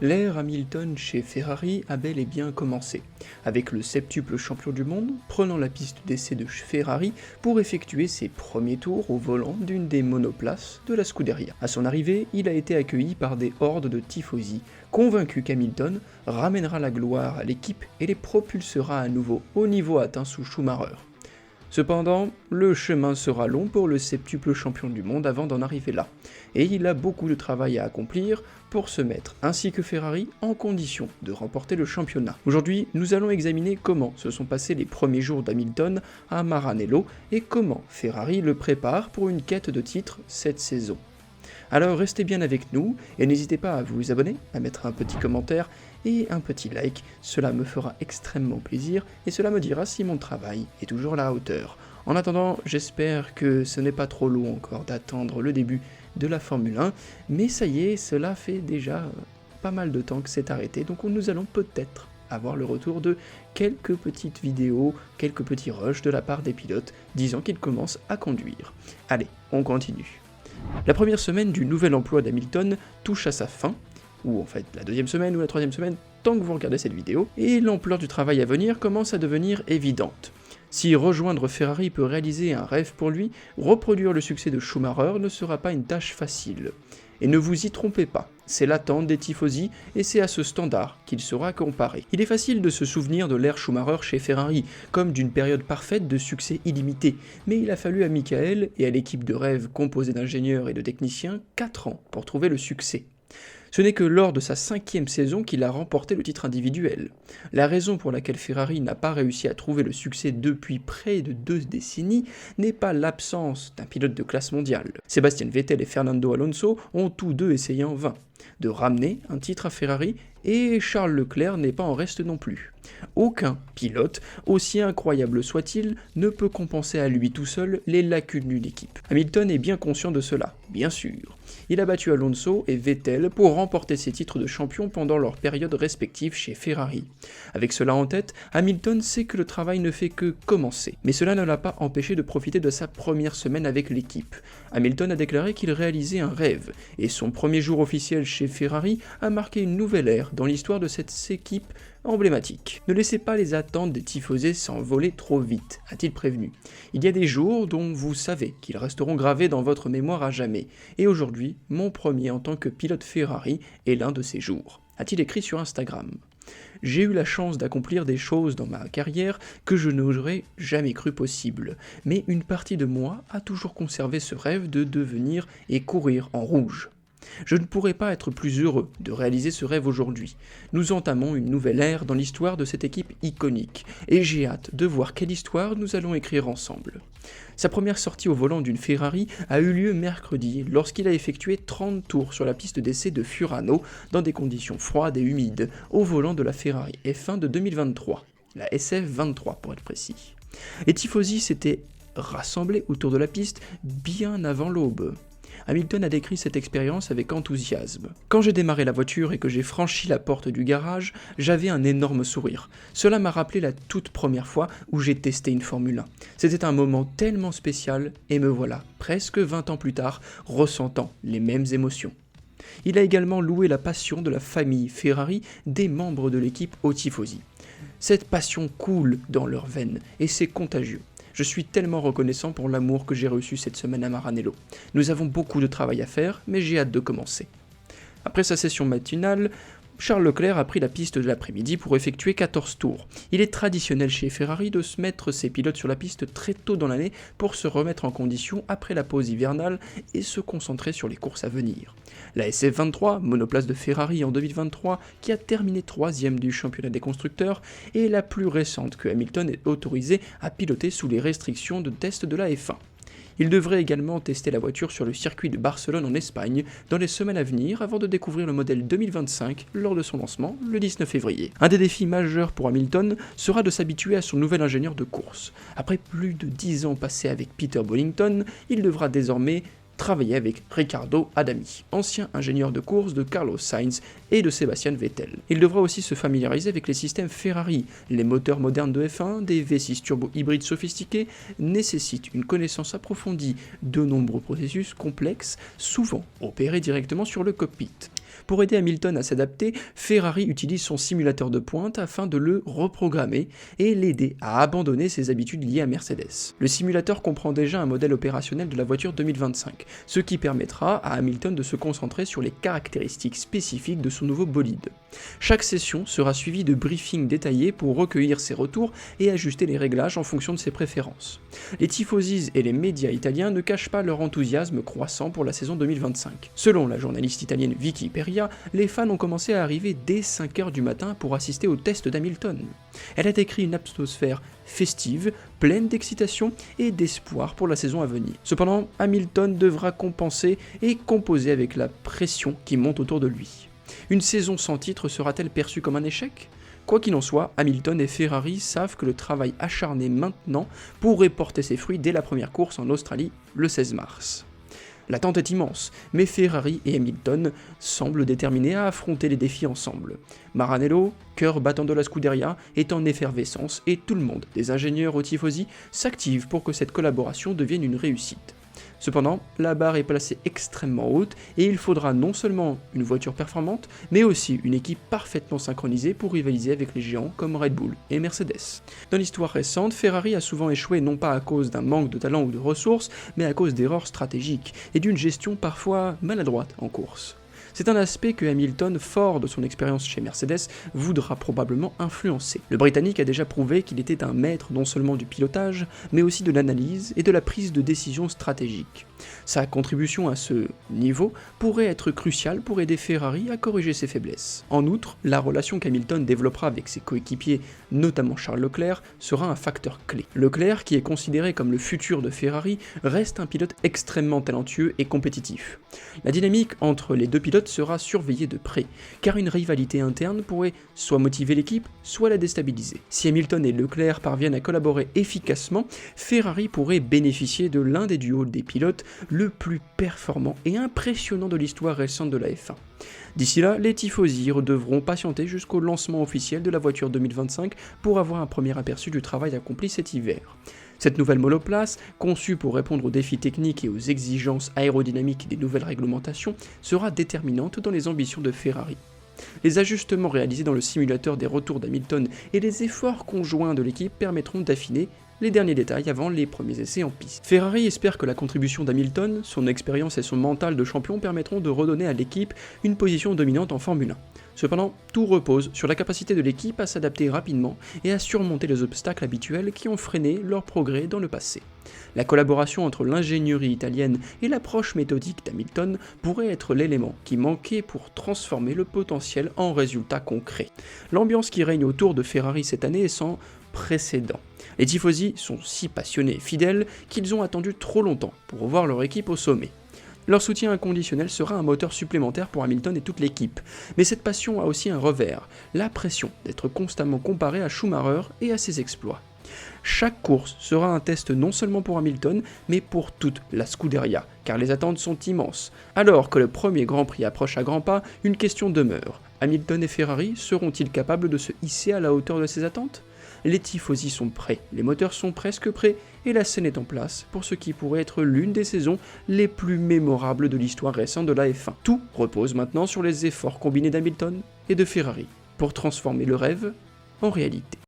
L'ère Hamilton chez Ferrari a bel et bien commencé, avec le septuple champion du monde prenant la piste d'essai de Ferrari pour effectuer ses premiers tours au volant d'une des monoplaces de la Scuderia. À son arrivée, il a été accueilli par des hordes de tifosi, convaincus qu'Hamilton ramènera la gloire à l'équipe et les propulsera à nouveau au niveau atteint sous Schumacher. Cependant, le chemin sera long pour le septuple champion du monde avant d'en arriver là, et il a beaucoup de travail à accomplir pour se mettre, ainsi que Ferrari, en condition de remporter le championnat. Aujourd'hui, nous allons examiner comment se sont passés les premiers jours d'Hamilton à Maranello et comment Ferrari le prépare pour une quête de titre cette saison. Alors restez bien avec nous et n'hésitez pas à vous abonner, à mettre un petit commentaire et un petit like, cela me fera extrêmement plaisir et cela me dira si mon travail est toujours à la hauteur. En attendant, j'espère que ce n'est pas trop long encore d'attendre le début de la Formule 1, mais ça y est, cela fait déjà pas mal de temps que c'est arrêté, donc nous allons peut-être avoir le retour de quelques petites vidéos, quelques petits rushs de la part des pilotes disant qu'ils commencent à conduire. Allez, on continue. La première semaine du nouvel emploi d'Hamilton touche à sa fin, ou en fait la deuxième semaine ou la troisième semaine, tant que vous regardez cette vidéo, et l'ampleur du travail à venir commence à devenir évidente. Si rejoindre Ferrari peut réaliser un rêve pour lui, reproduire le succès de Schumacher ne sera pas une tâche facile. Et ne vous y trompez pas, c'est l'attente des tifosi et c'est à ce standard qu'il sera comparé. Il est facile de se souvenir de l'ère Schumacher chez Ferrari, comme d'une période parfaite de succès illimité, mais il a fallu à Michael et à l'équipe de rêve composée d'ingénieurs et de techniciens 4 ans pour trouver le succès. Ce n'est que lors de sa 5e saison qu'il a remporté le titre individuel. La raison pour laquelle Ferrari n'a pas réussi à trouver le succès depuis près de 2 décennies n'est pas l'absence d'un pilote de classe mondiale. Sébastien Vettel et Fernando Alonso ont tous deux essayé en vain de ramener un titre à Ferrari et Charles Leclerc n'est pas en reste non plus. Aucun pilote, aussi incroyable soit-il, ne peut compenser à lui tout seul les lacunes d'une équipe. Hamilton est bien conscient de cela, bien sûr. Il a battu Alonso et Vettel pour remporter ses titres de champion pendant leurs périodes respectives chez Ferrari. Avec cela en tête, Hamilton sait que le travail ne fait que commencer. Mais cela ne l'a pas empêché de profiter de sa première semaine avec l'équipe. Hamilton a déclaré qu'il réalisait un rêve, et son premier jour officiel chez Ferrari a marqué une nouvelle ère dans l'histoire de cette équipe emblématique. Ne laissez pas les attentes des tifosés s'envoler trop vite, a-t-il prévenu. Il y a des jours dont vous savez qu'ils resteront gravés dans votre mémoire à jamais, et aujourd'hui, mon premier en tant que pilote Ferrari est l'un de ces jours, a-t-il écrit sur Instagram. J'ai eu la chance d'accomplir des choses dans ma carrière que je n'aurais jamais cru possible, mais une partie de moi a toujours conservé ce rêve de devenir et courir en rouge. Je ne pourrais pas être plus heureux de réaliser ce rêve aujourd'hui. Nous entamons une nouvelle ère dans l'histoire de cette équipe iconique, et j'ai hâte de voir quelle histoire nous allons écrire ensemble. Sa première sortie au volant d'une Ferrari a eu lieu mercredi lorsqu'il a effectué 30 tours sur la piste d'essai de Furano dans des conditions froides et humides au volant de la Ferrari F1 de 2023, la SF23 pour être précis. Les tifosi s'étaient rassemblés autour de la piste bien avant l'aube. Hamilton a décrit cette expérience avec enthousiasme. Quand j'ai démarré la voiture et que j'ai franchi la porte du garage, j'avais un énorme sourire. Cela m'a rappelé la toute première fois où j'ai testé une Formule 1. C'était un moment tellement spécial et me voilà, presque 20 ans plus tard, ressentant les mêmes émotions. Il a également loué la passion de la famille Ferrari des membres de l'équipe aux tifosi. Cette passion coule dans leurs veines et c'est contagieux. Je suis tellement reconnaissant pour l'amour que j'ai reçu cette semaine à Maranello. Nous avons beaucoup de travail à faire, mais j'ai hâte de commencer. Après sa session matinale, Charles Leclerc a pris la piste de l'après-midi pour effectuer 14 tours. Il est traditionnel chez Ferrari de se mettre ses pilotes sur la piste très tôt dans l'année pour se remettre en condition après la pause hivernale et se concentrer sur les courses à venir. La SF23, monoplace de Ferrari en 2023, qui a terminé 3e du championnat des constructeurs, est la plus récente que Hamilton est autorisé à piloter sous les restrictions de test de la F1. Il devrait également tester la voiture sur le circuit de Barcelone en Espagne dans les semaines à venir avant de découvrir le modèle 2025 lors de son lancement le 19 février. Un des défis majeurs pour Hamilton sera de s'habituer à son nouvel ingénieur de course. Après plus de 10 ans passés avec Peter Bollington, il devra désormais travailler avec Riccardo Adami, ancien ingénieur de course de Carlos Sainz et de Sébastien Vettel. Il devra aussi se familiariser avec les systèmes Ferrari. Les moteurs modernes de F1, des V6 turbo hybrides sophistiqués, nécessitent une connaissance approfondie de nombreux processus complexes, souvent opérés directement sur le cockpit. Pour aider Hamilton à s'adapter, Ferrari utilise son simulateur de pointe afin de le reprogrammer et l'aider à abandonner ses habitudes liées à Mercedes. Le simulateur comprend déjà un modèle opérationnel de la voiture 2025, ce qui permettra à Hamilton de se concentrer sur les caractéristiques spécifiques de son nouveau bolide. Chaque session sera suivie de briefings détaillés pour recueillir ses retours et ajuster les réglages en fonction de ses préférences. Les tifosi et les médias italiens ne cachent pas leur enthousiasme croissant pour la saison 2025. Selon la journaliste italienne Vicky Peria, les fans ont commencé à arriver dès 5h du matin pour assister au test d'Hamilton. Elle a décrit une atmosphère festive, pleine d'excitation et d'espoir pour la saison à venir. Cependant, Hamilton devra compenser et composer avec la pression qui monte autour de lui. Une saison sans titre sera-t-elle perçue comme un échec ? Quoi qu'il en soit, Hamilton et Ferrari savent que le travail acharné maintenant pourrait porter ses fruits dès la première course en Australie le 16 mars. L'attente est immense, mais Ferrari et Hamilton semblent déterminés à affronter les défis ensemble. Maranello, cœur battant de la Scuderia, est en effervescence et tout le monde, des ingénieurs aux tifosi, s'active pour que cette collaboration devienne une réussite. Cependant, la barre est placée extrêmement haute et il faudra non seulement une voiture performante, mais aussi une équipe parfaitement synchronisée pour rivaliser avec les géants comme Red Bull et Mercedes. Dans l'histoire récente, Ferrari a souvent échoué non pas à cause d'un manque de talent ou de ressources, mais à cause d'erreurs stratégiques et d'une gestion parfois maladroite en course. C'est un aspect que Hamilton, fort de son expérience chez Mercedes, voudra probablement influencer. Le Britannique a déjà prouvé qu'il était un maître non seulement du pilotage, mais aussi de l'analyse et de la prise de décision stratégique. Sa contribution à ce niveau pourrait être cruciale pour aider Ferrari à corriger ses faiblesses. En outre, la relation qu'Hamilton développera avec ses coéquipiers, notamment Charles Leclerc, sera un facteur clé. Leclerc, qui est considéré comme le futur de Ferrari, reste un pilote extrêmement talentueux et compétitif. La dynamique entre les deux pilotes sera surveillée de près, car une rivalité interne pourrait soit motiver l'équipe, soit la déstabiliser. Si Hamilton et Leclerc parviennent à collaborer efficacement, Ferrari pourrait bénéficier de l'un des duos des pilotes le plus performant et impressionnant de l'histoire récente de la F1. D'ici là, les tifosi devront patienter jusqu'au lancement officiel de la voiture 2025 pour avoir un premier aperçu du travail accompli cet hiver. Cette nouvelle monoplace, conçue pour répondre aux défis techniques et aux exigences aérodynamiques des nouvelles réglementations, sera déterminante dans les ambitions de Ferrari. Les ajustements réalisés dans le simulateur des retours d'Hamilton et les efforts conjoints de l'équipe permettront d'affiner les derniers détails avant les premiers essais en piste. Ferrari espère que la contribution d'Hamilton, son expérience et son mental de champion permettront de redonner à l'équipe une position dominante en Formule 1. Cependant, tout repose sur la capacité de l'équipe à s'adapter rapidement et à surmonter les obstacles habituels qui ont freiné leur progrès dans le passé. La collaboration entre l'ingénierie italienne et l'approche méthodique d'Hamilton pourrait être l'élément qui manquait pour transformer le potentiel en résultats concrets. L'ambiance qui règne autour de Ferrari cette année est sans précédent. Les tifosi sont si passionnés et fidèles qu'ils ont attendu trop longtemps pour voir leur équipe au sommet. Leur soutien inconditionnel sera un moteur supplémentaire pour Hamilton et toute l'équipe, mais cette passion a aussi un revers, la pression d'être constamment comparé à Schumacher et à ses exploits. Chaque course sera un test non seulement pour Hamilton, mais pour toute la Scuderia, car les attentes sont immenses. Alors que le premier Grand Prix approche à grands pas, une question demeure. Hamilton et Ferrari seront-ils capables de se hisser à la hauteur de ces attentes ? Les tifosi sont prêts, les moteurs sont presque prêts, et la scène est en place pour ce qui pourrait être l'une des saisons les plus mémorables de l'histoire récente de la F1. Tout repose maintenant sur les efforts combinés d'Hamilton et de Ferrari pour transformer le rêve en réalité.